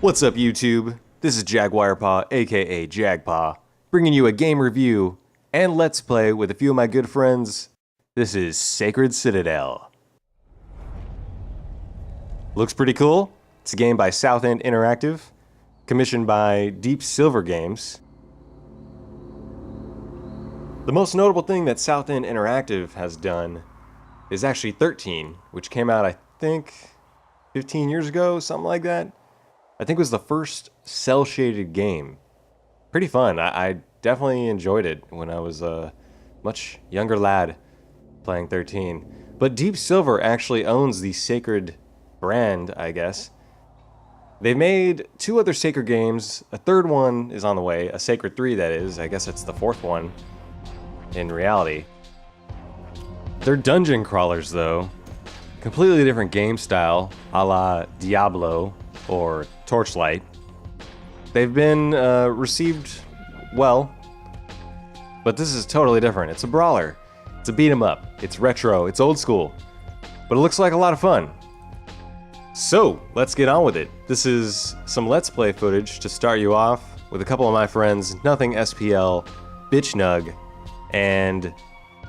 What's up, YouTube? This is JagPaw, aka JagPaw, bringing you a game review and let's play with a few of my good friends. This is Sacred Citadel. Looks pretty cool. It's a game by Southend Interactive, commissioned by Deep Silver Games. The most notable thing that Southend Interactive has done is actually 13, which came out, I think, 15 years ago, something like that. I think it was the first cel-shaded game. Pretty fun. I definitely enjoyed it when I was a much younger lad playing 13. But Deep Silver actually owns the Sacred brand, I guess. They've made 2 other Sacred games. A third one is on the way, a Sacred 3 that is. I guess it's the 4th one in reality. They're dungeon crawlers though. Completely different game style, a la Diablo or Torchlight. They've been received well, but this is totally different. It's a brawler, it's a beat 'em up, it's retro, it's old school, but it looks like a lot of fun. So let's get on with it. This is some Let's Play footage to start you off with a couple of my friends, Nothing SPL, Bitchnug, and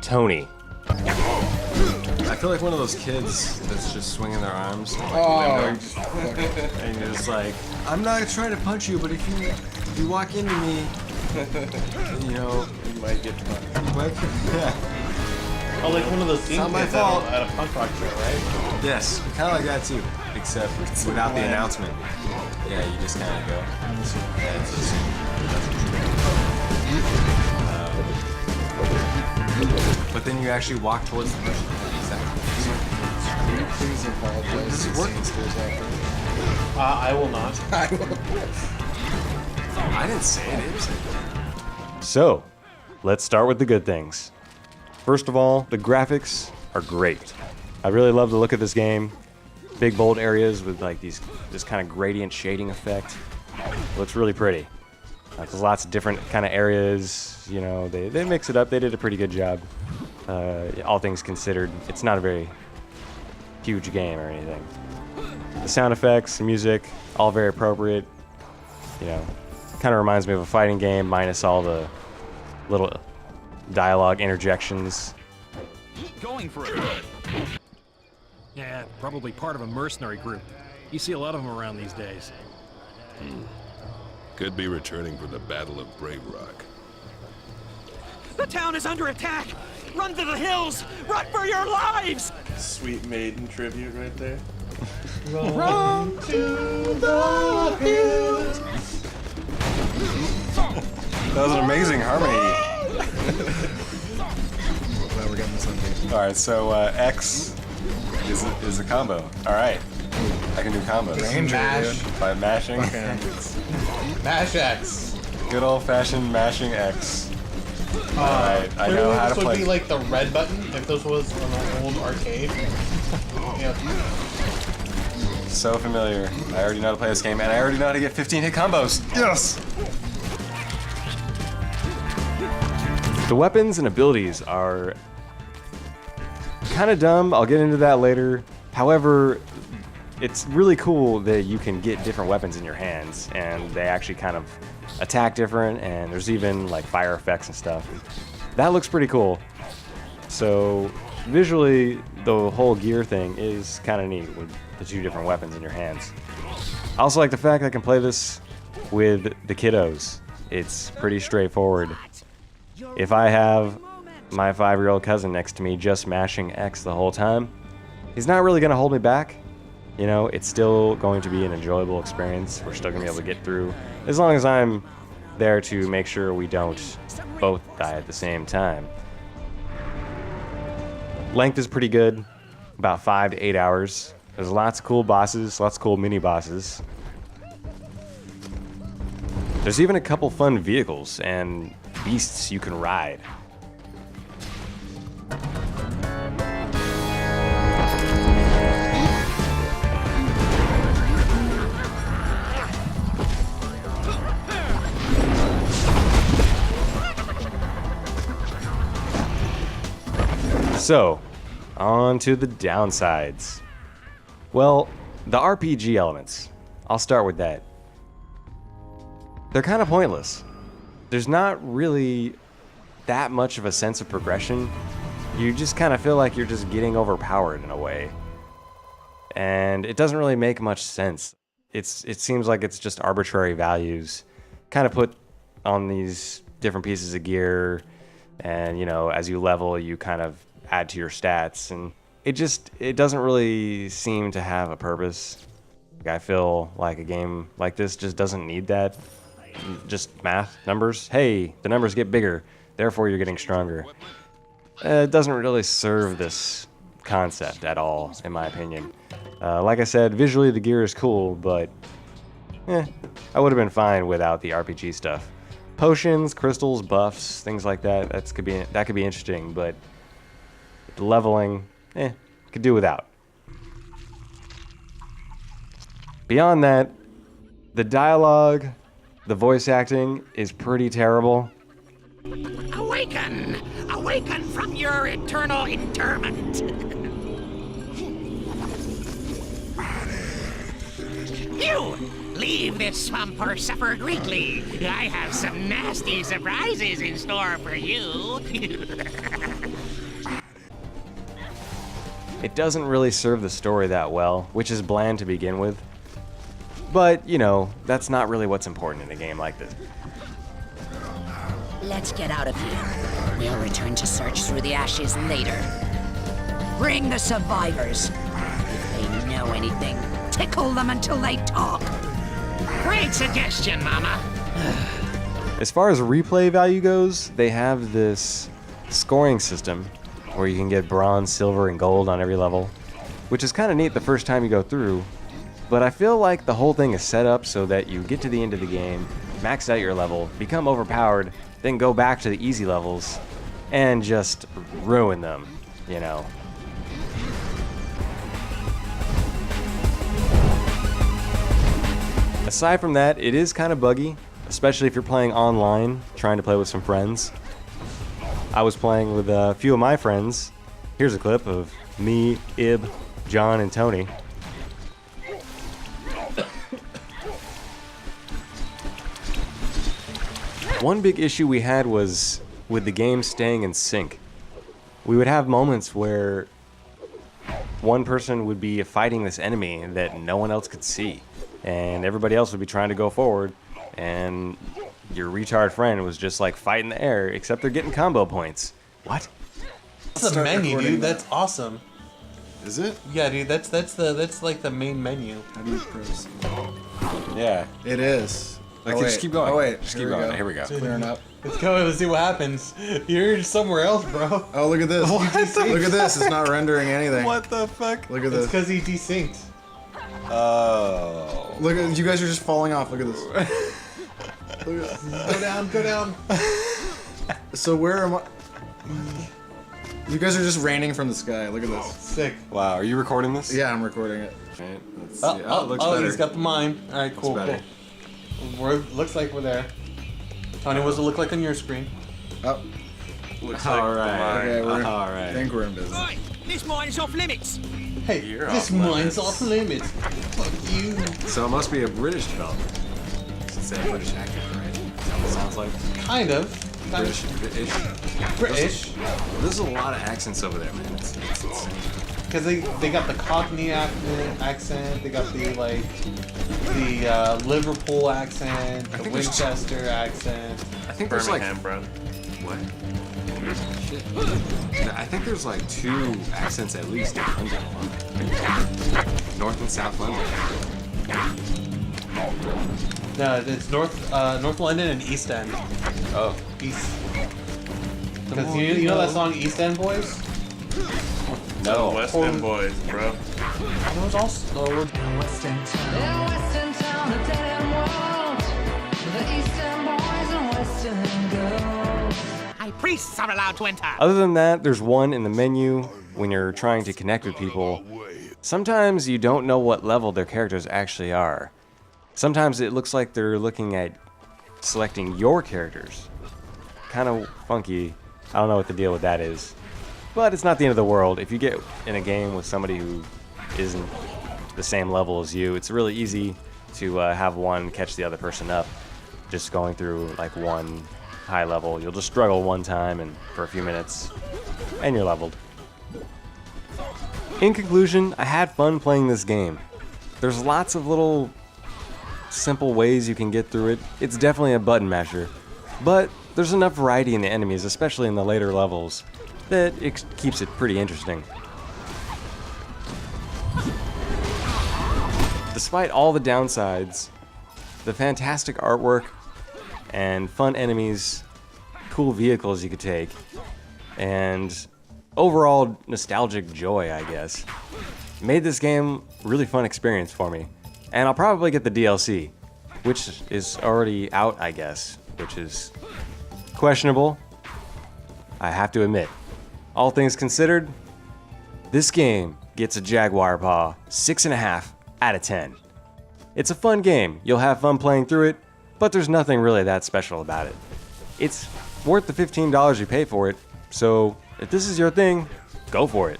Tony. I feel like one of those kids that's just swinging their arms like and you're just like, I'm not trying to punch you, but if you walk into me, you know, you might get punched. Yeah. Oh, like one of those things not my fault. At a punk rock show, right? Yes, kind of like that too, except without the announcement. Yeah, you just kind of go. Yeah, it's just, but then you actually walk towards the person. Please apologize. This is working. I will not. I didn't say it. So, let's start with the good things. First of all, the graphics are great. I really love the look of this game. Big bold areas with like this kind of gradient shading effect. It looks really pretty. There's lots of different kind of areas. You know, they mix it up. They did a pretty good job. All things considered, it's not a very huge game or anything. The sound effects, the music, all very appropriate. You know, kind of reminds me of a fighting game minus all the little dialogue interjections. Going for it. Yeah, probably part of a mercenary group. You see a lot of them around these days. Could be returning from the Battle of Brave Rock. The town is under attack! Run to the hills! Run for your lives! Sweet maiden tribute right there. Run to the hills. That was an amazing harmony. Glad we're getting this on video. All right, so X is a combo. All right, I can do combos. Danger, Mash. dude. By mashing. Mash X. Good old-fashioned mashing X. All right, I know how to This play. would be like the red button if this was on an old arcade. Yeah. So familiar. I already know how to play this game, and I already know how to get 15 hit combos. Yes! The weapons and abilities are kind of dumb. I'll get into that later. However, it's really cool that you can get different weapons in your hands, and they actually kind of attack different, and there's even like fire effects and stuff. That looks pretty cool. So visually, the whole gear thing is kind of neat with the 2 different weapons in your hands. I also like the fact I can play this with the kiddos. It's pretty straightforward. If I have my 5-year-old cousin next to me just mashing X the whole time, he's not really going to hold me back. You know, it's still going to be an enjoyable experience. We're still going to be able to get through, as long as I'm there to make sure we don't both die at the same time. Length is pretty good, about 5 to 8 hours. There's lots of cool bosses, lots of cool mini bosses. There's even a couple fun vehicles and beasts you can ride. So, on to the downsides. Well, the RPG elements. I'll start with that. they're kind of pointless. There's not really that much of a sense of progression. You just kind of feel like you're just getting overpowered in a way. And it doesn't really make much sense. It seems like it's just arbitrary values kind of put on these different pieces of gear, and you know, as you level you kind of add to your stats, and it doesn't really seem to have a purpose. I feel like a game like this just doesn't need that. Just math, numbers. Hey, the numbers get bigger, therefore you're getting stronger. It doesn't really serve this concept at all, in my opinion. Like I said, visually the gear is cool, but I would have been fine without the RPG stuff. Potions, crystals, buffs, things like that, that could be interesting, but the leveling, could do without. Beyond that, the dialogue, the voice acting is pretty terrible. Awaken! Awaken from your eternal interment! You! Leave this swamp or suffer greatly. I have some nasty surprises in store for you. It doesn't really serve the story that well, which is bland to begin with. But, you know, that's not really what's important in a game like this. Let's get out of here. We'll return to search through the ashes later. Bring the survivors. If they know anything, tickle them until they talk. Great suggestion, Mama. As far as replay value goes, they have this scoring system where you can get bronze, silver, and gold on every level, which is kind of neat the first time you go through, but I feel like the whole thing is set up so that you get to the end of the game, max out your level, become overpowered, then go back to the easy levels, and just ruin them, you know. Aside from that, it is kind of buggy, especially if you're playing online, trying to play with some friends. I was playing with a few of my friends. Here's a clip of me, Ib, John, and Tony. One big issue we had was with the game staying in sync. We would have moments where one person would be fighting this enemy that no one else could see, and everybody else would be trying to go forward, and your retard friend was just like fighting the air, except they're getting combo points. What? That's the menu, dude. That's awesome. Is it? Yeah, dude. That's like the main menu. How do you press? Yeah. It is. Like, just keep going. Oh wait, Just keep going. Here we go. Clearing up. Let's go. Let's see what happens. You're somewhere else, bro. Oh, look at this. Look at this. It's not rendering anything. What the fuck? Look at It's this. because he desynced. Oh. Look at you guys are just falling off. Look at this. Look at, Go down. Go down. so where am I? You guys are just raining from the sky. Look at this. Sick. Wow, are you recording this? Yeah, I'm recording it. Right, let's see. Oh, it looks oh, better. he's got the mine. All right, cool. better. Cool. Looks like we're there. Tony, what does it look like on your screen? Oh, Looks all right. okay, we're. All I right. think we're in business. Right, this mine is off limits. Hey, this mine's off limits. Fuck you. So it must be a British development. Since they have British actors, right? Is that what it sounds like? Kind of. British. British. There's a lot of accents over there, man. It's insane. Because they got the Cockney accent, they got the Liverpool accent, the think there's- Winchester accent. I think there's like bro. what? Shit. I think there's like 2 accents at least in London. North and South London. No, it's North London and East End. Oh. East. Because you know that song East End Boys? No. West End boys, bro. That was also West End town, a dead end world. The Eastern boys and Western girls. High priests are allowed to enter. Other than that, there's one in the menu when you're trying to connect with people. Sometimes you don't know what level their characters actually are. Sometimes it looks like they're looking at selecting your characters. Kind of funky. I don't know what the deal with that is. But it's not the end of the world. If you get in a game with somebody who isn't the same level as you, it's really easy to have one catch the other person up. just going through like one high level. You'll just struggle one time and for a few minutes, and you're leveled. In conclusion, I had fun playing this game. There's lots of little simple ways you can get through it. It's definitely a button masher, but there's enough variety in the enemies, especially in the later levels, that it keeps it pretty interesting. Despite all the downsides, the fantastic artwork and fun enemies, cool vehicles you could take, and overall nostalgic joy, I guess, made this game a really fun experience for me. And I'll probably get the DLC, which is already out, I guess, which is questionable, I have to admit. All things considered, this game gets a JagPaw 6.5 out of 10. It's a fun game, you'll have fun playing through it, but there's nothing really that special about it. It's worth the $15 you pay for it, so if this is your thing, go for it.